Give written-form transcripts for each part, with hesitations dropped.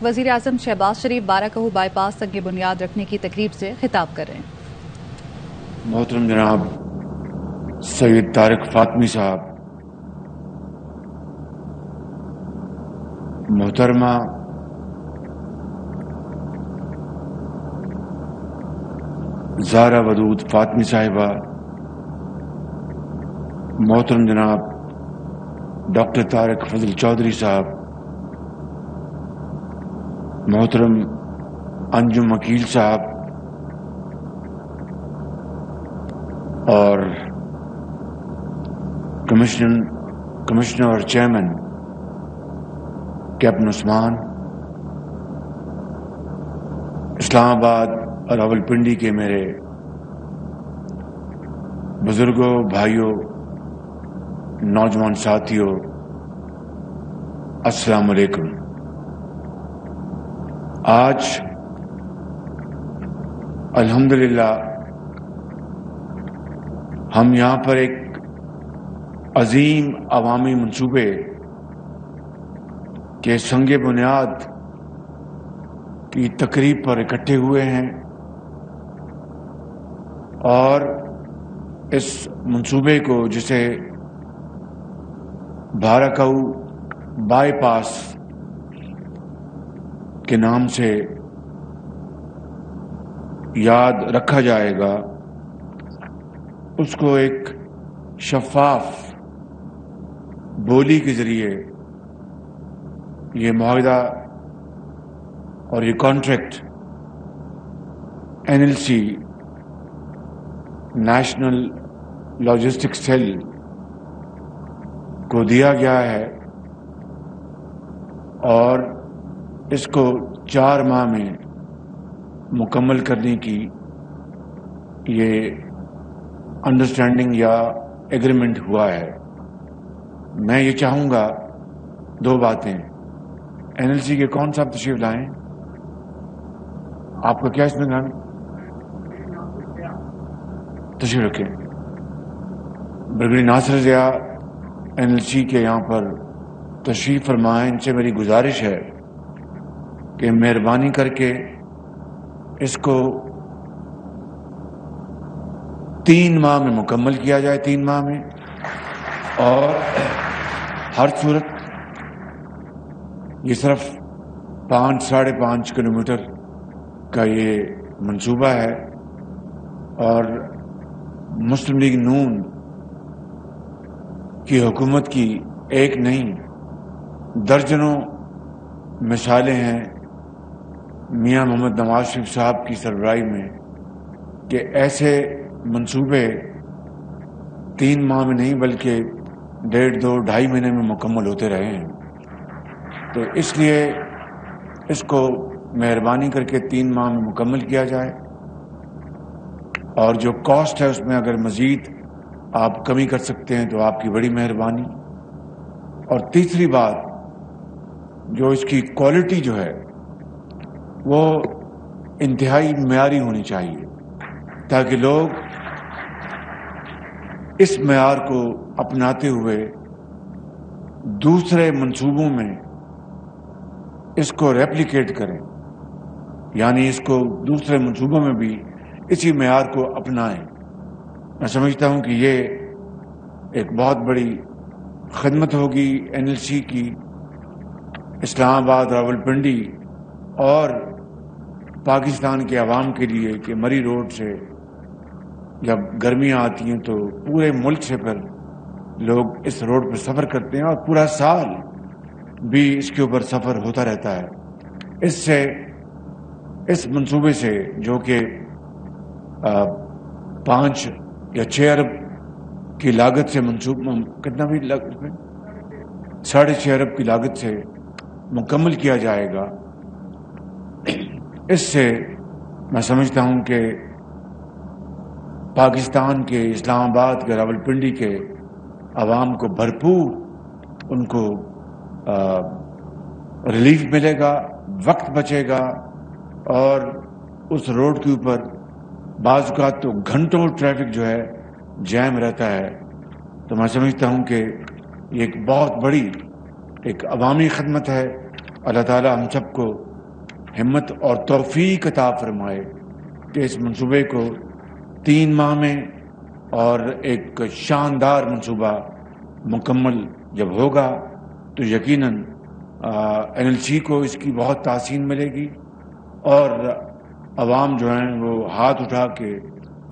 وزیر اعظم شہباز شریف بارہ کہو بائی پاس سنگ بنیاد رکھنے کی تقریب سے خطاب کر رہے ہیں۔ محترم جناب سید طارق فاطمی صاحب، محترمہ زہرا ودود فاطمی صاحبہ، محترم جناب ڈاکٹر طارق فضل چودھری صاحب، محترم انجم وکیل صاحب اور کمشنر اور چیئرمین کیپٹن عثمان، اسلام آباد اور راولپنڈی کے میرے بزرگوں، بھائیوں، نوجوان ساتھیوں، السلام علیکم۔ آج الحمدللہ ہم یہاں پر ایک عظیم عوامی منصوبے کے سنگ بنیاد کی تقریب پر اکٹھے ہوئے ہیں، اور اس منصوبے کو جسے بارہ کہو بائی پاس کے نام سے یاد رکھا جائے گا، اس کو ایک شفاف بولی کے ذریعے یہ معاہدہ اور یہ contract NLC National Logistic Cell کو دیا گیا ہے، اور اس کو 4 ماہ میں مکمل کرنے کی یہ انڈرسٹینڈنگ یا ایگریمنٹ ہوا ہے۔ میں یہ چاہوں گا 2 باتیں۔ NLC کے کون صاحب تشریف لائیں؟ آپ کا کیا اس میں نام؟ تشریف رکھیں۔ برگیڈیئر ناصر ضیاء NLC کے یہاں پر تشریف فرمائیں۔ ان سے میری گزارش ہے کہ مہربانی کر کے اس کو 3 ماہ میں مکمل کیا جائے، 3 ماہ میں، اور ہر صورت یہ صرف 5-5.5 کلومیٹر کا یہ منصوبہ ہے، اور مسلم لیگ نون کی حکومت کی ایک نہیں درجنوں مثالیں ہیں میاں محمد نواز شریف صاحب کی سربراہی میں کہ ایسے منصوبے 3 ماہ میں نہیں بلکہ 1.5, 2, 2.5 مہینے میں مکمل ہوتے رہے ہیں۔ تو اس لیے اس کو مہربانی کر کے 3 ماہ میں مکمل کیا جائے، اور جو کاسٹ ہے اس میں اگر مزید آپ کمی کر سکتے ہیں تو آپ کی بڑی مہربانی۔ اور تیسری بات، جو اس کی کوالٹی جو ہے وہ انتہائی معیاری ہونی چاہیے، تاکہ لوگ اس معیار کو اپناتے ہوئے دوسرے منصوبوں میں اس کو ریپلیکیٹ کریں، یعنی اس کو دوسرے منصوبوں میں بھی اسی معیار کو اپنائیں۔ میں سمجھتا ہوں کہ یہ ایک بہت بڑی خدمت ہوگی NLC کی اسلام آباد، راولپنڈی اور پاکستان کے عوام کے لیے، کہ مری روڈ سے جب گرمیاں آتی ہیں تو پورے ملک سے پھر لوگ اس روڈ پر سفر کرتے ہیں، اور پورا سال بھی اس کے اوپر سفر ہوتا رہتا ہے۔ اس منصوبے سے جو کہ 5 یا 6 ارب کی لاگت سے کتنا بھی 6.5 ارب کی لاگت سے مکمل کیا جائے گا، اس سے میں سمجھتا ہوں کہ پاکستان کے اسلام آباد کے راولپنڈی کے عوام کو بھرپور ان کو ریلیف ملے گا، وقت بچے گا، اور اس روڈ کے اوپر بعض اوقات تو گھنٹوں ٹریفک جو ہے جیم رہتا ہے۔ تو میں سمجھتا ہوں کہ یہ ایک بہت بڑی ایک عوامی خدمت ہے۔ اللہ تعالی ہم سب کو ہمت اور توفیق عطا فرمائے کہ اس منصوبے کو 3 ماہ میں اور ایک شاندار منصوبہ مکمل جب ہوگا تو یقیناً NLC کو اس کی بہت تحسین ملے گی اور عوام جو ہیں وہ ہاتھ اٹھا کے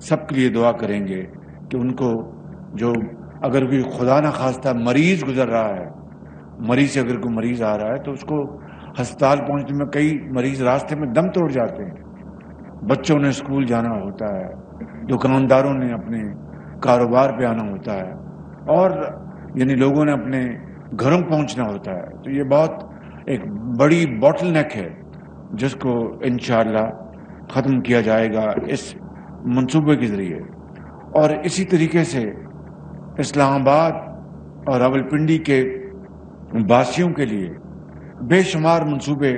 سب کے لیے دعا کریں گے کہ ان کو جو اگر کوئی خدا نہ خواستہ مریض گزر رہا ہے، مریض سے اگر کوئی مریض آ رہا ہے تو اس کو ہسپتال پہنچنے میں کئی مریض راستے میں دم توڑ جاتے ہیں، بچوں نے اسکول جانا ہوتا ہے، دکانداروں نے اپنے کاروبار پہ آنا ہوتا ہے، اور یعنی لوگوں نے اپنے گھروں پہنچنا ہوتا ہے. تو یہ بہت ایک بڑی باٹل نیک ہے جس کو انشاءاللہ ختم کیا جائے گا اس منصوبے کے ذریعے. اور اسی طریقے سے اسلام آباد اور راولپنڈی کے باسیوں کے لیے بے شمار منصوبے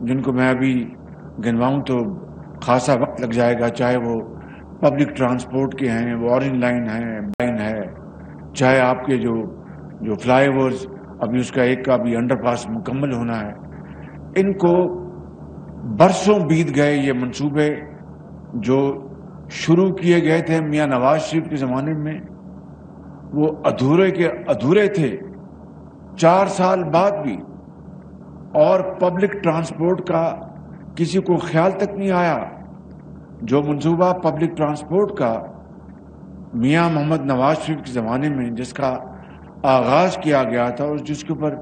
جن کو میں ابھی گنواؤں تو خاصا وقت لگ جائے گا، چاہے وہ پبلک ٹرانسپورٹ کے ہیں، وہ اورنج لائن ہے، چاہے آپ کے جو فلائی اوورز ابھی اس کا ایک کا بھی انڈر پاس مکمل ہونا ہے. ان کو برسوں بیت گئے، یہ منصوبے جو شروع کیے گئے تھے میاں نواز شریف کے زمانے میں وہ ادھورے تھے 4 سال بعد بھی، اور پبلک ٹرانسپورٹ کا کسی کو خیال تک نہیں آیا. جو منصوبہ پبلک ٹرانسپورٹ کا میاں محمد نواز شریف کے زمانے میں جس کا آغاز کیا گیا تھا اور جس کے اوپر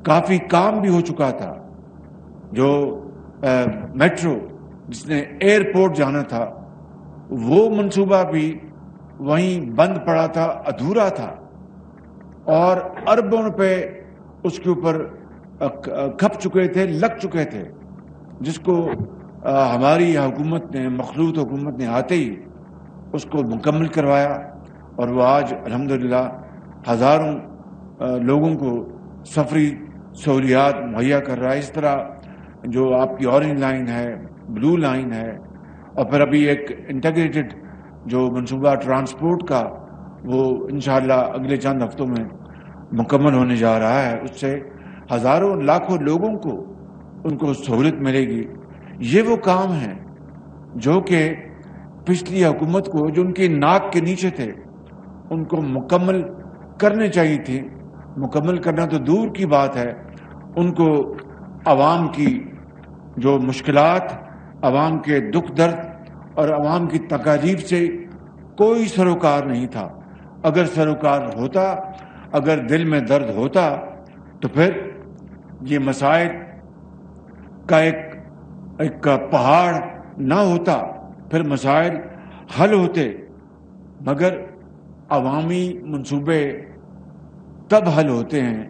کافی کام بھی ہو چکا تھا، جو میٹرو جس نے ایئرپورٹ جانا تھا وہ منصوبہ بھی وہیں بند پڑا تھا، ادھورا تھا، اور اربوں روپے اس کے اوپر کھپ چکے تھے، لگ چکے تھے، جس کو ہماری حکومت نے، مخلوط حکومت نے آتے ہی اس کو مکمل کروایا، اور وہ آج الحمدللہ ہزاروں لوگوں کو سفری سہولیات مہیا کر رہا ہے. اس طرح جو آپ کی اورنج لائن ہے، بلو لائن ہے، اور پھر ابھی ایک انٹیگریٹڈ جو منصوبہ ٹرانسپورٹ کا وہ انشاءاللہ اگلے چند ہفتوں میں مکمل ہونے جا رہا ہے. اس سے ہزاروں لاکھوں لوگوں کو ان کو سہولت ملے گی. یہ وہ کام ہیں جو کہ پچھلی حکومت کو، جو ان کی ناک کے نیچے تھے، ان کو مکمل کرنے چاہیے تھی. مکمل کرنا تو دور کی بات ہے، ان کو عوام کی جو مشکلات، عوام کے دکھ درد اور عوام کی تکالیف سے کوئی سروکار نہیں تھا. اگر سروکار ہوتا، اگر دل میں درد ہوتا تو پھر یہ مسائل کا ایک پہاڑ نہ ہوتا، پھر مسائل حل ہوتے. مگر عوامی منصوبے تب حل ہوتے ہیں،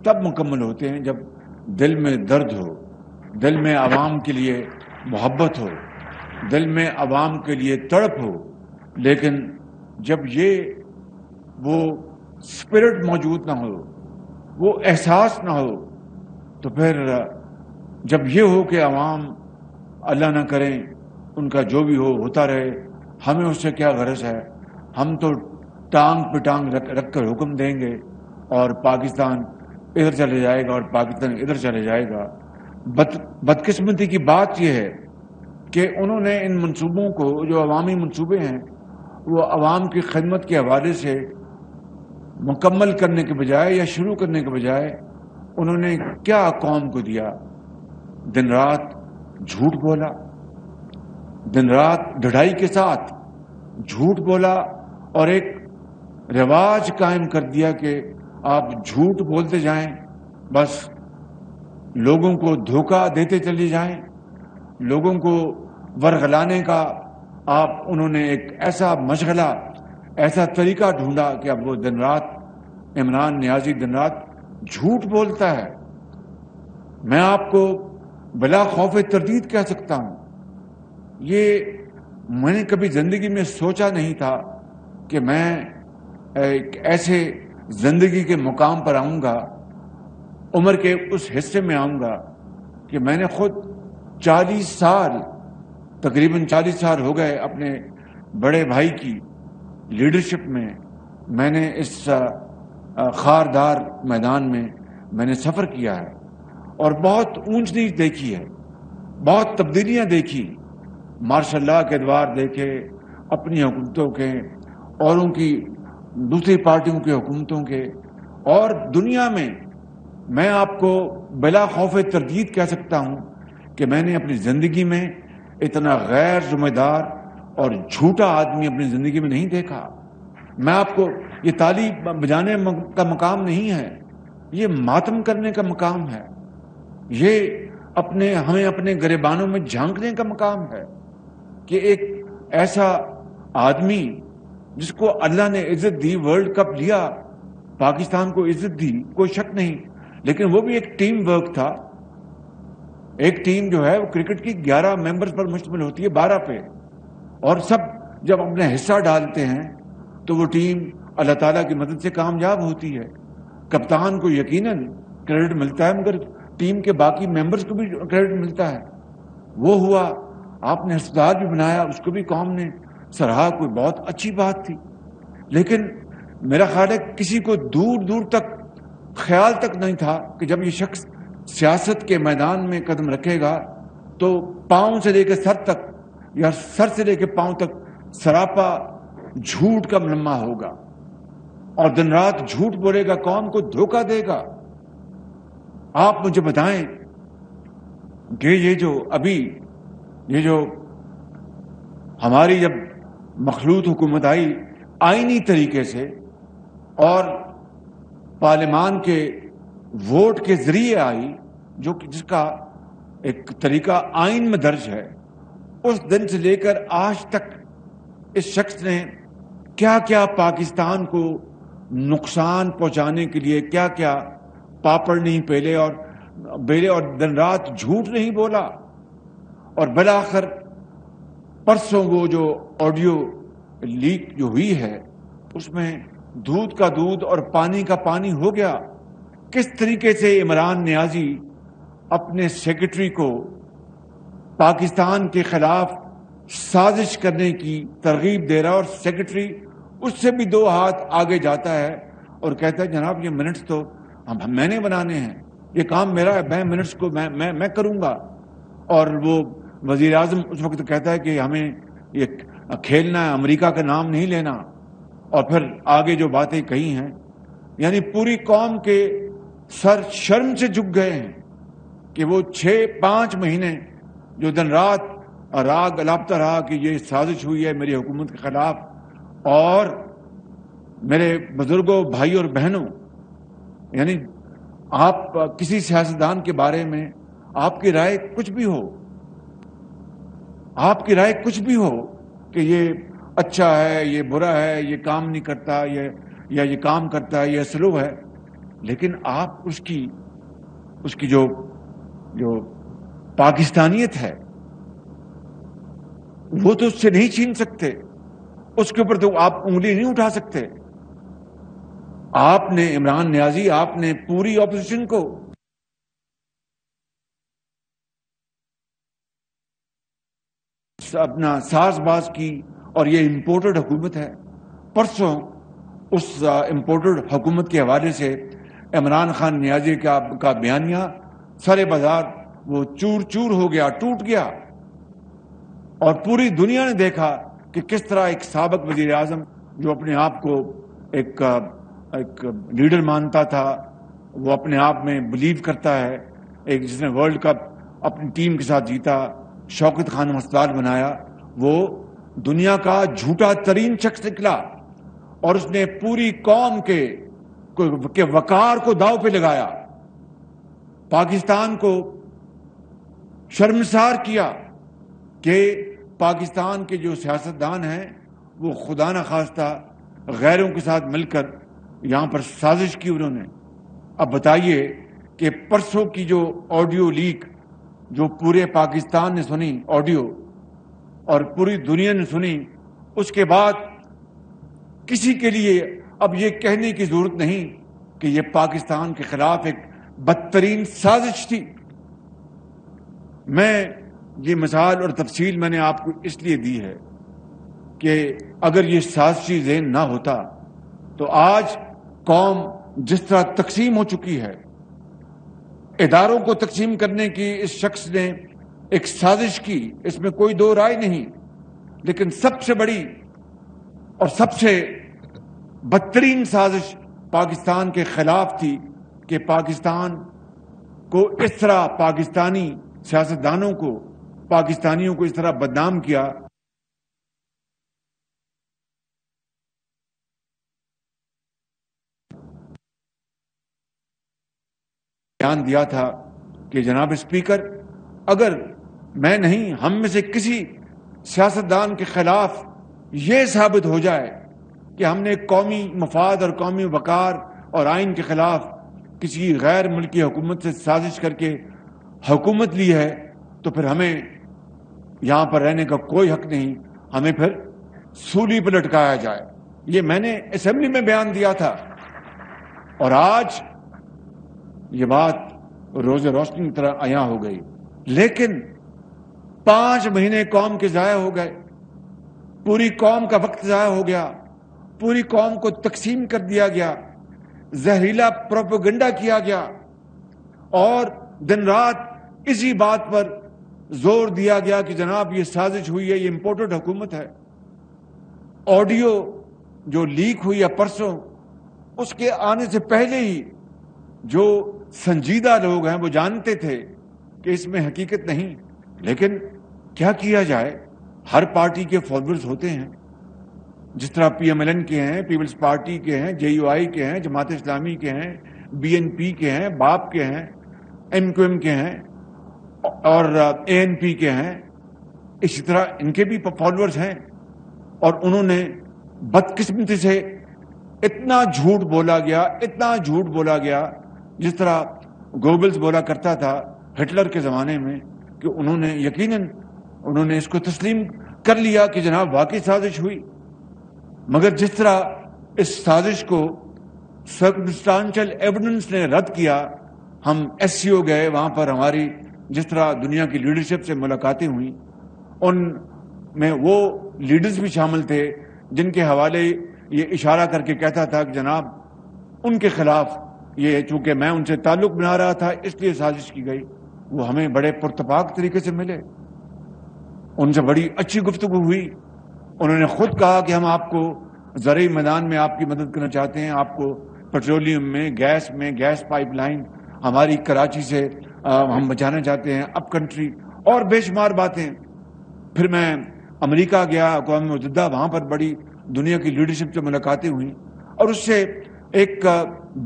تب مکمل ہوتے ہیں جب دل میں درد ہو، دل میں عوام کے لیے محبت ہو، دل میں عوام کے لیے تڑپ ہو. لیکن جب وہ اسپرٹ موجود نہ ہو، وہ احساس نہ ہو، تو پھر جب یہ ہو کہ عوام اللہ نہ کریں ان کا جو بھی ہوتا رہے، ہمیں اس سے کیا غرض ہے، ہم تو ٹانگ پہ ٹانگ رکھ کر حکم دیں گے اور پاکستان ادھر چلے جائے گا اور پاکستان ادھر چلے جائے گا. بدقسمتی کی بات یہ ہے کہ انہوں نے ان منصوبوں کو، جو عوامی منصوبے ہیں، وہ عوام کی خدمت کے حوالے سے مکمل کرنے کے بجائے یا شروع کرنے کے بجائے انہوں نے کیا قوم کو دیا؟ دن رات جھوٹ بولا، دن رات ڈھڑائی کے ساتھ جھوٹ بولا، اور ایک رواج قائم کر دیا کہ آپ جھوٹ بولتے جائیں، بس لوگوں کو دھوکہ دیتے چلے جائیں، لوگوں کو ورغلانے کا انہوں نے ایک ایسا مشغلہ، ایسا طریقہ ڈھونڈا کہ اب وہ دن رات، عمران نیازی دن رات جھوٹ بولتا ہے. میں آپ کو بلا خوف تردید کہہ سکتا ہوں، یہ میں نے کبھی زندگی میں سوچا نہیں تھا کہ میں ایک ایسے زندگی کے مقام پر آؤں گا، عمر کے اس حصے میں آؤں گا کہ میں نے خود 40 سال، تقریباً 40 سال ہو گئے اپنے بڑے بھائی کی لیڈرشپ میں نے اس خاردار میدان میں نے سفر کیا ہے اور بہت اونچ نیچ دیکھی ہے. بہت تبدیلیاں دیکھی، ماشاء اللہ کے ادوار دیکھے، اپنی حکومتوں کے، اوروں کی، دوسری پارٹیوں کی حکومتوں کے، اور دنیا میں آپ کو بلا خوف تردید کہہ سکتا ہوں کہ میں نے اپنی زندگی میں اتنا غیر ذمہ دار اور جھوٹا آدمی اپنی زندگی میں نہیں دیکھا۔ میں آپ کو، یہ تالی بجانے کا مقام نہیں ہے، یہ ماتم کرنے کا مقام ہے، یہ ہمیں اپنے گریبانوں میں جھانکنے کا مقام ہے کہ ایک ایسا آدمی جس کو اللہ نے عزت دی، ورلڈ کپ لیا، پاکستان کو عزت دی، کوئی شک نہیں، لیکن وہ بھی ایک ٹیم ورک تھا۔ ایک ٹیم جو ہے وہ کرکٹ کی 11 ممبرز پر مشتمل ہوتی ہے، 12 پہ، اور سب جب اپنا حصہ ڈالتے ہیں تو وہ ٹیم اللہ تعالیٰ کی مدد سے کامیاب ہوتی ہے۔ کپتان کو یقیناً کریڈٹ ملتا ہے، مگر ٹیم کے باقی ممبرز کو بھی کریڈٹ ملتا ہے۔ وہ ہوا، آپ نے ہسپتال بھی بنایا، اس کو بھی قوم نے سراہا، کوئی بہت اچھی بات تھی، لیکن میرا خیال ہے کسی کو دور دور تک خیال تک نہیں تھا کہ جب یہ شخص سیاست کے میدان میں قدم رکھے گا تو پاؤں سے لے کے سر تک، یا سر سے لے کے پاؤں تک سراپا جھوٹ کا ملمہ ہوگا، اور دن رات جھوٹ بولے گا، قوم کو دھوکہ دے گا۔ آپ مجھے بتائیں کہ یہ جو ہماری جب مخلوط حکومت آئی آئینی طریقے سے اور پارلیمان کے ووٹ کے ذریعے آئی، جس کا ایک طریقہ آئین میں درج ہے، اس دن سے لے کر آج تک اس شخص نے کیا کیا پاکستان کو نقصان پہنچانے کے لیے کیا کیا پاپڑ نہیں بیلے اور دن رات جھوٹ نہیں بولا، اور بالآخر پرسوں وہ جو آڈیو لیک جو ہوئی ہے اس میں دودھ کا دودھ اور پانی کا پانی ہو گیا۔ کس طریقے سے عمران نیازی اپنے سیکرٹری کو پاکستان کے خلاف سازش کرنے کی ترغیب دے رہا، اور سیکرٹری اس سے بھی 2 ہاتھ آگے جاتا ہے اور کہتا ہے جناب یہ منٹس تو میں نے بنانے ہیں، یہ کام میرا ہے، میں منٹس کو میں کروں گا۔ اور وہ وزیر اعظم اس وقت کہتا ہے کہ ہمیں یہ کھیلنا ہے، امریکہ کا نام نہیں لینا، اور پھر آگے جو باتیں کہی ہیں، یعنی پوری قوم کے سر شرم سے جھک گئے ہیں کہ وہ 5 مہینے جو دن رات راگ الاپتا رہا کہ یہ سازش ہوئی ہے میری حکومت کے خلاف، اور میرے بزرگوں، بھائیوں اور بہنوں، یعنی آپ کسی سیاستدان کے بارے میں آپ کی رائے کچھ بھی ہو کہ یہ اچھا ہے، یہ برا ہے، یہ کام نہیں کرتا، یہ کام کرتا ہے، یہ سلو ہے، لیکن آپ اس کی جو پاکستانیت ہے وہ تو اس سے نہیں چھین سکتے، اس کے اوپر تو آپ انگلی نہیں اٹھا سکتے۔ آپ نے عمران نیازی، آپ نے پوری اپوزیشن کو اپنا ساز باز کی، اور یہ امپورٹڈ حکومت ہے۔ پرسوں اس امپورٹڈ حکومت کے حوالے سے عمران خان نیازی کا بیانیہ سارے بازار وہ چور چور ہو گیا، ٹوٹ گیا، اور پوری دنیا نے دیکھا کہ کس طرح ایک سابق وزیر اعظم جو اپنے آپ کو ایک لیڈر مانتا تھا، وہ اپنے آپ میں بلیو کرتا ہے، ایک جس نے ورلڈ کپ اپنی ٹیم کے ساتھ جیتا، شوکت خانم ہسپتال بنایا، وہ دنیا کا جھوٹا ترین شخص نکلا، اور اس نے پوری قوم کے وقار کو داؤ پہ لگایا، پاکستان کو شرمسار کیا کہ پاکستان کے جو سیاستدان ہیں وہ خدا نخواستہ غیروں کے ساتھ مل کر یہاں پر سازش کی انہوں نے۔ اب بتائیے کہ پرسوں کی جو آڈیو لیک جو پورے پاکستان نے سنی آڈیو اور پوری دنیا نے سنی، اس کے بعد کسی کے لیے اب یہ کہنے کی ضرورت نہیں کہ یہ پاکستان کے خلاف ایک بدترین سازش تھی۔ میں یہ مثال اور تفصیل میں نے آپ کو اس لیے دی ہے کہ اگر یہ سازشی ذہن نہ ہوتا تو آج قوم جس طرح تقسیم ہو چکی ہے، اداروں کو تقسیم کرنے کی اس شخص نے ایک سازش کی، اس میں کوئی دو رائے نہیں، لیکن سب سے بڑی اور سب سے بدترین سازش پاکستان کے خلاف تھی کہ پاکستان کو اس طرح پاکستانی سیاستدانوں کو، پاکستانیوں کو اس طرح بدنام کیا۔ بیان دیا تھا کہ جناب اسپیکر، اگر میں نہیں، ہم میں سے کسی سیاستدان کے خلاف یہ ثابت ہو جائے کہ ہم نے قومی مفاد اور قومی وقار اور آئین کے خلاف کسی غیر ملکی حکومت سے سازش کر کے حکومت لی ہے، تو پھر ہمیں یہاں پر رہنے کا کوئی حق نہیں، ہمیں پھر سولی پر لٹکایا جائے۔ یہ میں نے اسمبلی میں بیان دیا تھا، اور آج یہ بات روز روشنی کی طرح عیاں ہو گئی۔ لیکن 5 مہینے قوم کے ضائع ہو گئے، پوری قوم کا وقت ضائع ہو گیا، پوری قوم کو تقسیم کر دیا گیا، زہریلا پروپیگنڈا کیا گیا، اور دن رات اسی بات پر زور دیا گیا کہ جناب یہ سازش ہوئی ہے، یہ امپورٹڈ حکومت ہے۔ آڈیو جو لیک ہوئی ہے پرسوں، اس کے آنے سے پہلے ہی جو سنجیدہ لوگ ہیں وہ جانتے تھے کہ اس میں حقیقت نہیں، لیکن کیا کیا جائے، ہر پارٹی کے فالوورز ہوتے ہیں، جس طرح پی ایم ایل این کے ہیں، پیپلز پارٹی کے ہیں، جے یو آئی کے ہیں، جماعت اسلامی کے ہیں، بی این پی کے ہیں، باپ کے ہیں، ایم کیو ایم کے ہیں، اور اے این پی کے ہیں، اسی طرح ان کے بھی فالوورز ہیں، اور انہوں نے بدقسمتی سے اتنا جھوٹ بولا گیا، اتنا جھوٹ بولا گیا، جس طرح گوبلز بولا کرتا تھا ہٹلر کے زمانے میں، کہ انہوں نے یقیناً انہوں نے اس کو تسلیم کر لیا کہ جناب واقعی سازش ہوئی۔ مگر جس طرح اس سازش کو سرکمسٹانشل ایویڈنس نے رد کیا، ہم ایس سی او گئے، وہاں پر ہماری جس طرح دنیا کی لیڈرشپ سے ملاقاتیں ہوئیں، ان میں وہ لیڈرز بھی شامل تھے جن کے حوالے یہ اشارہ کر کے کہتا تھا کہ جناب ان کے خلاف یہ، چونکہ میں ان سے تعلق بنا رہا تھا اس لیے سازش کی گئی۔ وہ ہمیں بڑے پرتپاک طریقے سے ملے، ان سے بڑی اچھی گفتگو ہوئی، انہوں نے خود کہا کہ ہم آپ کو زرعی میدان میں آپ کی مدد کرنا چاہتے ہیں، آپ کو پیٹرولیم میں، گیس پائپ لائن ہماری کراچی سے ہم بچانا چاہتے ہیں، اپ کنٹری، اور بے شمار باتیں۔ پھر میں امریکہ گیا، اقوام متحدہ، وہاں پر بڑی دنیا کی لیڈرشپ سے ملاقاتیں ہوئیں، اور اس سے ایک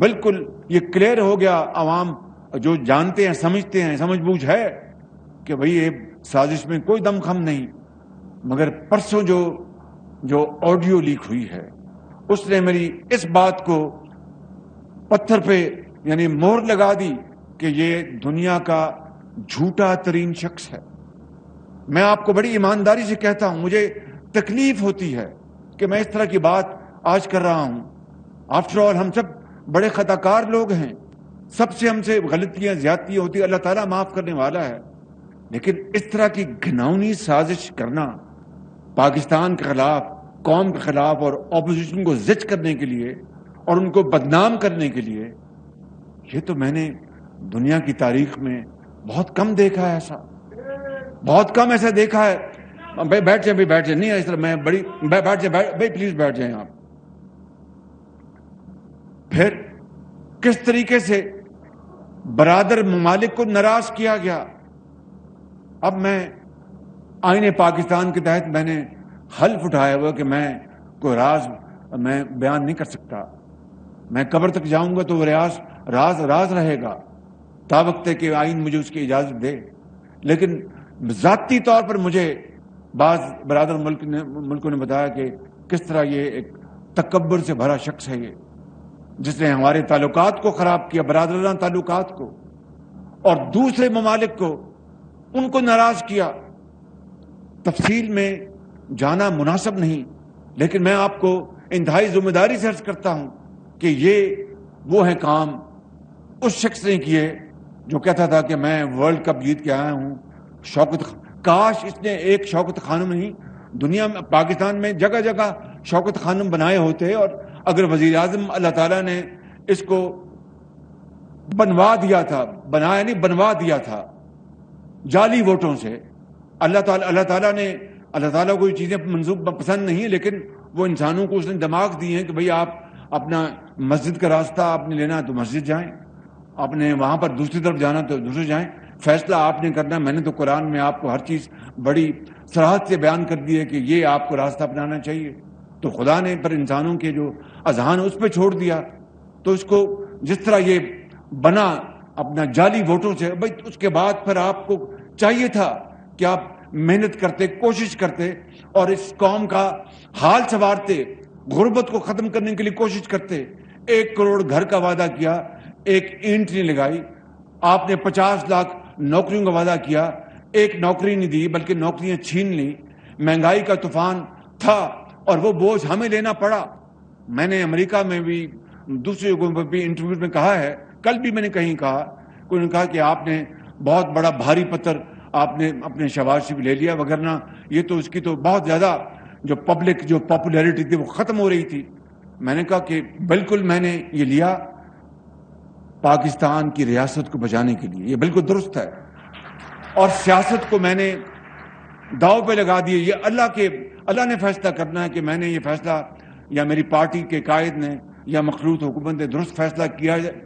بالکل یہ کلیئر ہو گیا، عوام جو جانتے ہیں، سمجھتے ہیں، سمجھ بوجھ ہے کہ بھئی یہ سازش میں کوئی دم خم نہیں۔ مگر پرسوں جو آڈیو لیک ہوئی ہے، اس نے میری اس بات کو پتھر پہ یعنی مہر لگا دی کہ یہ دنیا کا جھوٹا ترین شخص ہے۔ میں آپ کو بڑی ایمانداری سے کہتا ہوں، مجھے تکلیف ہوتی ہے کہ میں اس طرح کی بات آج کر رہا ہوں۔ آفٹر آل ہم سب بڑے خطا کار لوگ ہیں، سب سے ہم سے غلطیاں، زیادتیاں ہوتی ہیں، اللہ تعالیٰ معاف کرنے والا ہے، لیکن اس طرح کی گھناؤنی سازش کرنا پاکستان کے خلاف، قوم کے خلاف، اور اپوزیشن کو زج کرنے کے لیے اور ان کو بدنام کرنے کے لیے، یہ تو میں نے دنیا کی تاریخ میں بہت کم دیکھا ہے، ایسا بہت کم ایسا دیکھا ہے۔ بھائی بیٹھ جائیں، نہیں اس طرح میں بڑی بیٹھ جائیں بھائی، پلیز بیٹھ جائیں آپ۔ پھر کس طریقے سے برادر ممالک کو ناراض کیا گیا۔ اب میں آئین پاکستان کے تحت میں نے حلف اٹھایا ہوا کہ میں کوئی راز میں بیان نہیں کر سکتا، میں قبر تک جاؤں گا تو وہ راز رہے گا تا وقت کہ آئین مجھے اس کی اجازت دے۔ لیکن ذاتی طور پر مجھے بعض برادر ملکوں نے بتایا کہ کس طرح یہ ایک تکبر سے بھرا شخص ہے، یہ جس نے ہمارے تعلقات کو خراب کیا، برادرانہ تعلقات کو، اور دوسرے ممالک کو ان کو ناراض کیا۔ تفصیل میں جانا مناسب نہیں، لیکن میں آپ کو انتہائی ذمہ داری سے عرض کرتا ہوں کہ یہ وہ ہیں کام اس شخص نے کیے جو کہتا تھا کہ میں ورلڈ کپ جیت کے آیا ہوں۔ کاش اس نے ایک شوکت خانم نہیں، دنیا میں پاکستان میں جگہ جگہ شوکت خانم بنائے ہوتے، اور اگر وزیر اعظم اللہ تعالیٰ نے اس کو بنوا دیا تھا، بنایا نہیں بنوا دیا تھا، جعلی ووٹوں سے. اللہ تعالیٰ کو یہ چیزیں منظور پسند نہیں ہے، لیکن وہ انسانوں کو اس نے دماغ دی ہیں کہ بھئی آپ اپنا مسجد کا راستہ آپ نے لینا تو مسجد جائیں، آپ نے وہاں پر دوسری طرف جانا تو دوسرے جائیں، فیصلہ آپ نے کرنا. میں نے تو قرآن میں آپ کو ہر چیز بڑی صراحت سے بیان کر دی ہے کہ یہ آپ کو راستہ اپنانا چاہیے. تو خدا نے پر انسانوں کے جو اذہان اس پہ چھوڑ دیا. تو اس کو جس طرح یہ بنا اپنا جعلی ووٹوں سے، بھائی اس کے بعد پھر آپ کو چاہیے تھا کہ آپ محنت کرتے، کوشش کرتے اور اس قوم کا حال سنوارتے، غربت کو ختم کرنے کے لیے کوشش کرتے. 1 کروڑ گھر کا وعدہ کیا، ایک اینٹ نہیں لگائی. آپ نے 50 لاکھ نوکریوں کا وعدہ کیا، ایک نوکری نہیں دی بلکہ نوکریاں چھین لی. مہنگائی کا طوفان تھا اور وہ بوجھ ہمیں لینا پڑا. میں نے امریکہ میں بھی دوسرے جگہوں پر بھی انٹرویو میں کہا ہے، کل بھی میں نے کہیں کہا، کوئی نے کہا کہ آپ نے بہت بڑا بھاری پتھر آپ نے اپنے شہباز سے بھی لے لیا، وگرنہ یہ تو اس کی تو بہت زیادہ جو پاپولیرٹی تھی وہ ختم ہو رہی تھی. میں نے کہا کہ بالکل میں نے یہ لیا پاکستان کی ریاست کو بچانے کے لیے، یہ بالکل درست ہے. اور سیاست کو میں نے داؤ پہ لگا دیے. یہ اللہ نے فیصلہ کرنا ہے کہ میں نے یہ فیصلہ یا میری پارٹی کے قائد نے یا مخلوط حکومت نے درست فیصلہ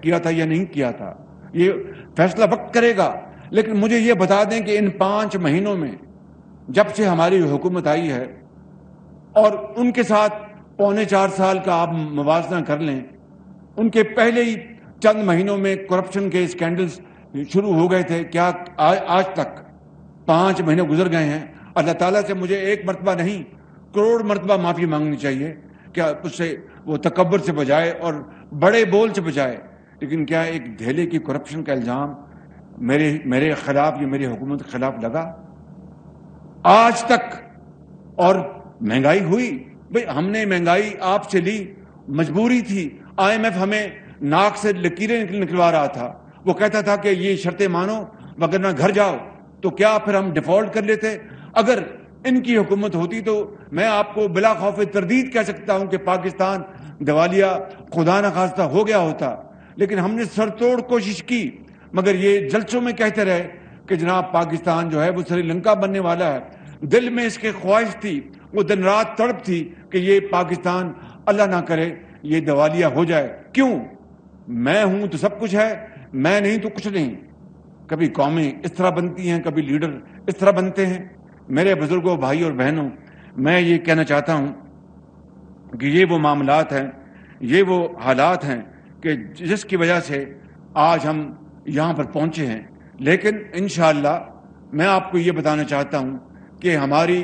کیا تھا یا نہیں کیا تھا. یہ فیصلہ وقت کرے گا. لیکن مجھے یہ بتا دیں کہ ان 5 مہینوں میں جب سے ہماری حکومت آئی ہے اور ان کے ساتھ 3.25 سال کا آپ موازنہ کر لیں، ان کے پہلے ہی چند مہینوں میں کرپشن کے اسکینڈلز شروع ہو گئے تھے. کیا آج تک 5 مہینے گزر گئے ہیں، اللہ تعالیٰ سے مجھے 1 مرتبہ نہیں کروڑ مرتبہ معافی مانگنی چاہیے. کیا اس سے وہ تکبر سے بجائے اور بڑے بول سے بجائے، لیکن کیا ایک دھیلے کی کرپشن کا الزام میرے خلاف یا میری حکومت کے خلاف لگا آج تک؟ اور مہنگائی ہوئی، بھئی ہم نے مہنگائی آپ سے لی، مجبوری تھی. IMF ہمیں ناک سے لکیریں نکلوا رہا تھا. وہ کہتا تھا کہ یہ شرطیں مانو وگرنہ گھر جاؤ. تو کیا پھر ہم ڈیفالٹ کر لیتے؟ اگر ان کی حکومت ہوتی تو میں آپ کو بلا خوف تردید کہہ سکتا ہوں کہ پاکستان دیوالیہ خدا نخواستہ ہو گیا ہوتا. لیکن ہم نے سر توڑ کوشش کی، مگر یہ جلسوں میں کہتے رہے کہ جناب پاکستان جو ہے وہ سری لنکا بننے والا ہے. دل میں اس کے خواہش تھی، وہ دن رات تڑپ تھی کہ یہ پاکستان اللہ نہ کرے یہ دیوالیہ ہو جائے. کیوں؟ میں ہوں تو سب کچھ ہے، میں نہیں تو کچھ نہیں. کبھی قومیں اس طرح بنتی ہیں، کبھی لیڈر اس طرح بنتے ہیں. میرے بزرگوں، بھائی اور بہنوں، میں یہ کہنا چاہتا ہوں کہ یہ وہ معاملات ہیں، یہ وہ حالات ہیں کہ جس کی وجہ سے آج ہم یہاں پر پہنچے ہیں. لیکن انشاءاللہ میں آپ کو یہ بتانا چاہتا ہوں کہ ہماری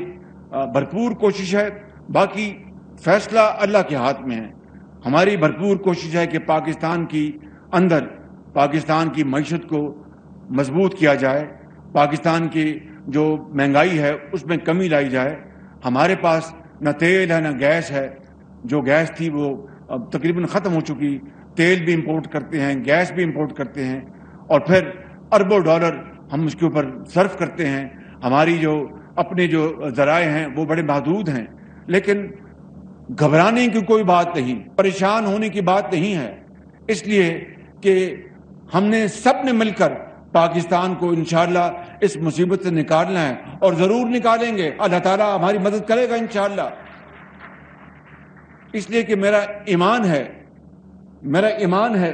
بھرپور کوشش ہے. باقی فیصلہ اللہ کے ہاتھ میں ہے. ہماری بھرپور کوشش ہے کہ پاکستان کی اندر پاکستان کی معیشت کو مضبوط کیا جائے، پاکستان کی جو مہنگائی ہے اس میں کمی لائی جائے. ہمارے پاس نہ تیل ہے نہ گیس ہے. جو گیس تھی وہ اب تقریباً ختم ہو چکی. تیل بھی امپورٹ کرتے ہیں، گیس بھی امپورٹ کرتے ہیں، اور پھر اربوں ڈالر ہم اس کے اوپر صرف کرتے ہیں. ہماری جو اپنے جو ذرائع ہیں وہ بڑے محدود ہیں. لیکن گھبرانے کی کوئی بات نہیں، پریشان ہونے کی بات نہیں ہے، اس لیے کہ ہم نے سب نے مل کر پاکستان کو انشاءاللہ اس مصیبت سے نکالنا ہے، اور ضرور نکالیں گے. اللہ تعالیٰ ہماری مدد کرے گا انشاءاللہ. اس لیے کہ میرا ایمان ہے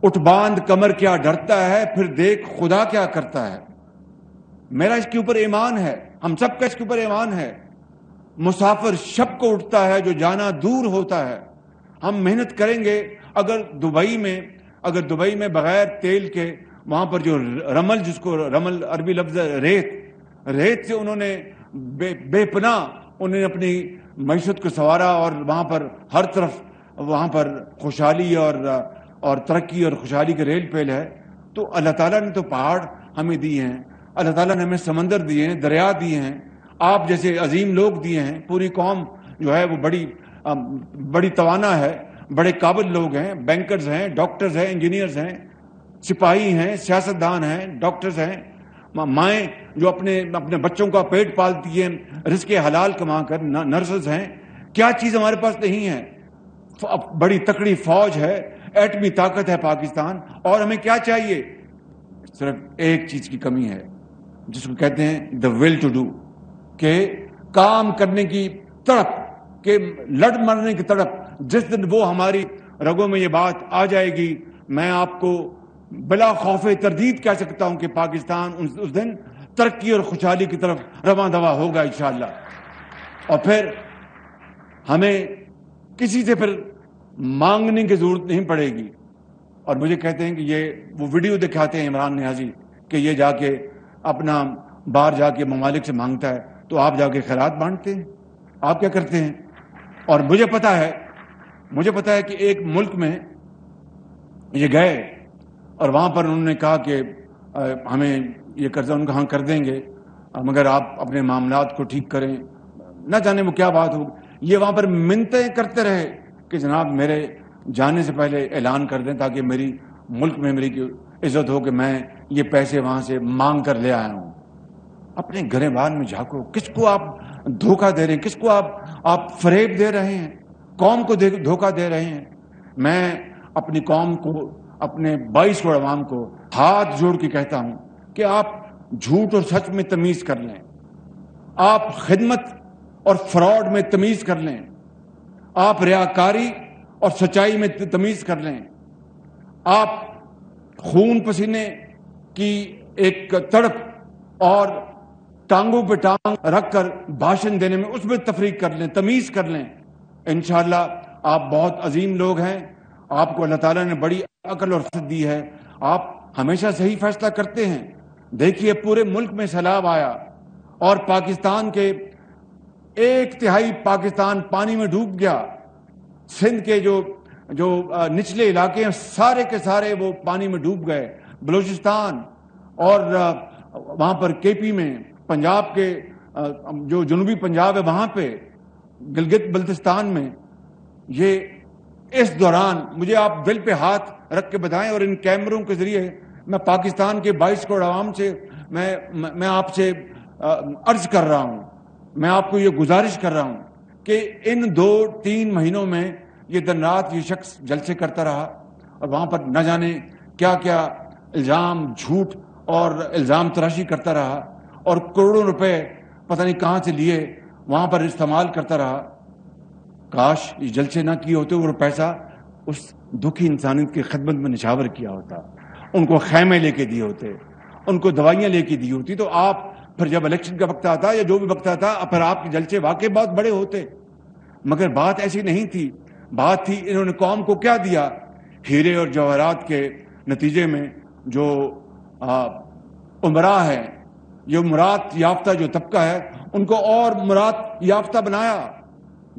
اٹھ باندھ کمر کیا ڈرتا ہے، پھر دیکھ خدا کیا کرتا ہے. میرا اس کے اوپر ایمان ہے، ہم سب کا اس کے اوپر ایمان ہے. مسافر شب کو اٹھتا ہے جو جانا دور ہوتا ہے. ہم محنت کریں گے. اگر دبئی میں بغیر تیل کے وہاں پر جو رمل، جس کو رمل عربی لفظ ریت سے انہوں نے بے پناہ انہوں نے اپنی معیشت کو سنوارا، اور وہاں پر ہر طرف وہاں پر خوشحالی اور ترقی اور خوشحالی کے ریل پیل ہے. تو اللہ تعالیٰ نے تو پہاڑ ہمیں دیے ہیں، اللہ تعالیٰ نے ہمیں سمندر دیے ہیں، دریا دیے ہیں، آپ جیسے عظیم لوگ دیے ہیں. پوری قوم جو ہے وہ بڑی توانا ہے، بڑے قابل لوگ ہیں، بینکرز ہیں، ڈاکٹرز ہیں، انجینئرز ہیں، سپاہی ہیں، سیاستدان ہیں، ڈاکٹرز ہیں، مائیں جو اپنے بچوں کا پیٹ پالتی ہیں رزق حلال کما کر، نرسز ہیں. کیا چیز ہمارے پاس نہیں ہے؟ بڑی تکڑی فوج ہے، ایٹمی طاقت ہے پاکستان. اور ہمیں کیا چاہیے صرف ایک چیز کی کمی ہے جس کو کہتے ہیں دا ول ٹو ڈو، کہ کام کرنے کی تڑپ، کہ لڑ مرنے کی تڑپ. جس دن وہ ہماری رگوں میں یہ بات آ جائے گی، میں آپ کو بلا خوف تردید کہہ سکتا ہوں کہ پاکستان اس دن ترقی اور خوشحالی کی طرف رواں دواں ہوگا انشاءاللہ. اور پھر ہمیں کسی سے پھر مانگنے کی ضرورت نہیں پڑے گی. اور مجھے کہتے ہیں کہ یہ وہ ویڈیو دکھاتے ہیں عمران نیازی کہ یہ جا کے اپنا باہر جا کے ممالک سے مانگتا ہے، تو آپ جا کے خیرات بانٹتے ہیں، آپ کیا کرتے ہیں؟ اور مجھے پتا ہے کہ ایک ملک میں یہ گئے اور وہاں پر انہوں نے کہا کہ ہمیں یہ قرضہ، ان کا ہاں کر دیں گے مگر آپ اپنے معاملات کو ٹھیک کریں. نہ جانے وہ کیا بات ہو. یہ وہاں پر منتیں کرتے رہے کہ جناب میرے جانے سے پہلے اعلان کر دیں تاکہ میری ملک میں میری عزت ہو کہ میں یہ پیسے وہاں سے مانگ کر لے آیا ہوں. اپنے گریبان میں جھانکو، کس کو آپ دھوکہ دے رہے ہیں؟ کس کو آپ فریب دے رہے ہیں؟ قوم کو دھوکہ دے رہے ہیں. میں اپنی قوم کو، اپنے 22 کروڑ عوام کو ہاتھ جوڑ کے کہتا ہوں کہ آپ جھوٹ اور سچ میں تمیز کر لیں، آپ خدمت اور فراڈ میں تمیز کر لیں، آپ ریاکاری اور سچائی میں تمیز کر لیں، آپ خون پسینے کی ایک تڑپ اور ٹانگوں پہ ٹانگ رکھ کر بھاشن دینے میں اس میں تفریق کر لیں، تمیز کر لیں. انشاءاللہ آپ بہت عظیم لوگ ہیں، آپ کو اللہ تعالیٰ نے بڑی عقل اور فطرت دی ہے، آپ ہمیشہ صحیح فیصلہ کرتے ہیں. دیکھیے پورے ملک میں سیلاب آیا اور پاکستان کے 1/3 پاکستان پانی میں ڈوب گیا. سندھ کے جو نچلے علاقے ہیں سارے کے سارے وہ پانی میں ڈوب گئے. بلوچستان اور وہاں پر کے پی میں، پنجاب کے جو جنوبی پنجاب ہے وہاں پہ، گلگت بلتستان میں. یہ اس دوران مجھے آپ دل پہ ہاتھ رکھ کے بتائیں، اور ان کیمروں کے ذریعے میں پاکستان کے 22 کروڑ عوام سے میں آپ سے عرض کر رہا ہوں، میں آپ کو یہ گزارش کر رہا ہوں کہ ان 2-3 مہینوں میں یہ دن رات یہ شخص جلسے کرتا رہا اور وہاں پر نہ جانے کیا کیا الزام، جھوٹ اور الزام تراشی کرتا رہا اور کروڑوں روپے پتہ نہیں کہاں سے لیے وہاں پر استعمال کرتا رہا. کاش یہ جلسے نہ کیے ہوتے، وہ پیسہ اس دکھی انسانیت کی خدمت میں نچھاور کیا ہوتا، ان کو خیمے لے کے دیے ہوتے، ان کو دوائیاں لے کے دی ہوتی، تو آپ پھر جب الیکشن کا وقت آتا یا جو بھی وقت آتا پھر آپ کے جلسے واقعی بہت بڑے ہوتے. مگر بات ایسی نہیں تھی. بات تھی انہوں نے قوم کو کیا دیا. ہیرے اور جواہرات کے نتیجے میں جو عمرا ہے، یہ مراد یافتہ جو طبقہ ہے، ان کو اور مراد یافتہ بنایا.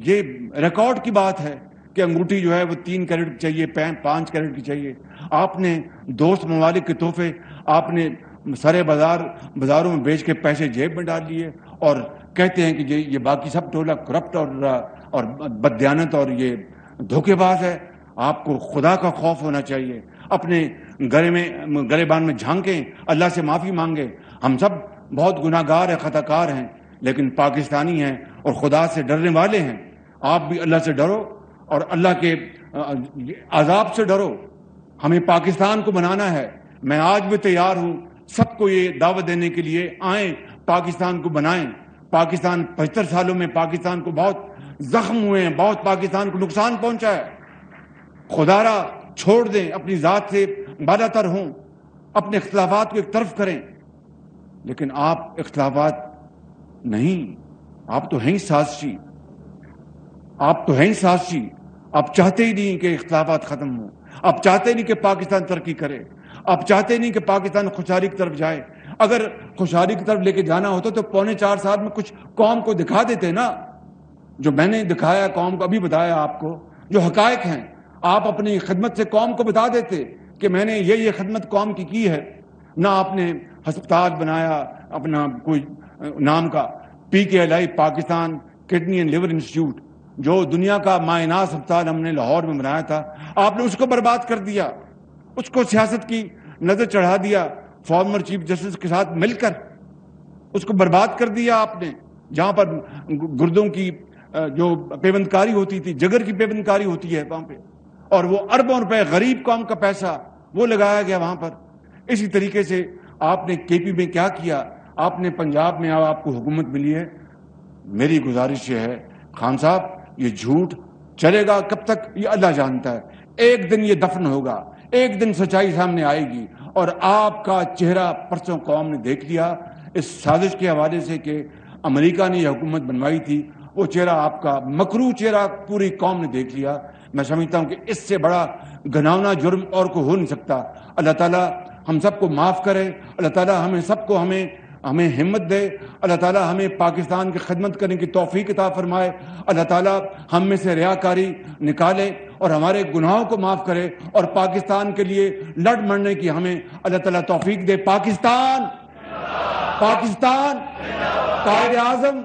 یہ ریکارڈ کی بات ہے کہ انگوٹھی جو ہے وہ 3 کیرٹ کی چاہیے، 5 کیرٹ کی چاہیے. آپ نے دوست ممالک کے تحفے آپ نے سارے بازاروں میں بیچ کے پیسے جیب میں ڈال لیے اور کہتے ہیں کہ یہ باقی سب ٹولہ کرپٹ اور بددیانت اور یہ دھوکے باز ہے. آپ کو خدا کا خوف ہونا چاہیے. اپنے گریبان میں جھانکیں، اللہ سے معافی مانگیں. ہم سب بہت گناہ گار ہیں، خطا کار ہیں، لیکن پاکستانی ہیں اور خدا سے ڈرنے والے ہیں. آپ بھی اللہ سے ڈرو اور اللہ کے عذاب سے ڈرو. ہمیں پاکستان کو بنانا ہے. میں آج بھی تیار ہوں سب کو یہ دعوت دینے کے لیے، آئیں پاکستان کو بنائیں. پاکستان 75 سالوں میں پاکستان کو بہت زخم ہوئے ہیں، بہت پاکستان کو نقصان پہنچا ہے. خدا را چھوڑ دیں، اپنی ذات سے بالا تر ہوں، اپنے اختلافات کو ایک طرف کریں. لیکن آپ اختلافات نہیں، آپ تو ہیں سازشی، آپ چاہتے ہی نہیں کہ اختلافات ختم ہوں. آپ چاہتے نہیں کہ پاکستان ترقی کرے. آپ چاہتے نہیں کہ پاکستان خوشحالی کی طرف جائے. اگر خوشحالی کی طرف لے کے جانا ہوتا تو 4.25 سال میں کچھ قوم کو دکھا دیتے نا، جو میں نے دکھایا قوم کو، ابھی بتایا آپ کو جو حقائق ہیں. آپ اپنی خدمت سے قوم کو بتا دیتے کہ میں نے یہ خدمت قوم کی ہے. نہ آپ نے ہسپتال بنایا اپنا کوئی نام کا PKLI، Pakistan kidney and liver institute, جو دنیا کا مایناز ہسپتال ہم نے لاہور میں بنایا تھا. آپ نے اس کو برباد کر دیا، اس کو سیاست کی نظر چڑھا دیا. فارمر چیف جسٹس کے ساتھ مل کر اس کو برباد کر دیا آپ نے. جہاں پر گردوں کی جو پیوند کاری ہوتی تھی، جگر کی پیوند کاری ہوتی ہے وہاں پہ، اور وہ اربوں روپے غریب قوم کا پیسہ وہ لگایا گیا وہاں پر. اسی طریقے سے آپ نے کے پی میں کیا کیا, آپ نے پنجاب میں آپ کو حکومت ملی ہے. میری گزارش یہ ہے خان صاحب یہ جھوٹ چلے گا کب تک یہ اللہ جانتا ہے. ایک دن یہ دفن ہوگا, ایک دن سچائی سامنے آئے گی. اور آپ کا چہرہ پرسوں قوم نے دیکھ لیا اس سازش کے حوالے سے کہ امریکہ نے یہ حکومت بنوائی تھی. وہ چہرہ آپ کا مکروہ چہرہ پوری قوم نے دیکھ لیا. میں سمجھتا ہوں کہ اس سے بڑا گھناؤنا جرم اور کو ہو نہیں سکتا. اللہ تعالیٰ ہم سب کو معاف کرے, اللہ تعالیٰ ہمیں سب کو ہمیں ہمت دے, اللہ تعالیٰ ہمیں پاکستان کی خدمت کرنے کی توفیق عطا فرمائے, اللہ تعالیٰ ہم میں سے ریاکاری نکالے اور ہمارے گناہوں کو معاف کرے اور پاکستان کے لیے لڑ مرنے کی ہمیں اللہ تعالیٰ توفیق دے. پاکستان قائد اعظم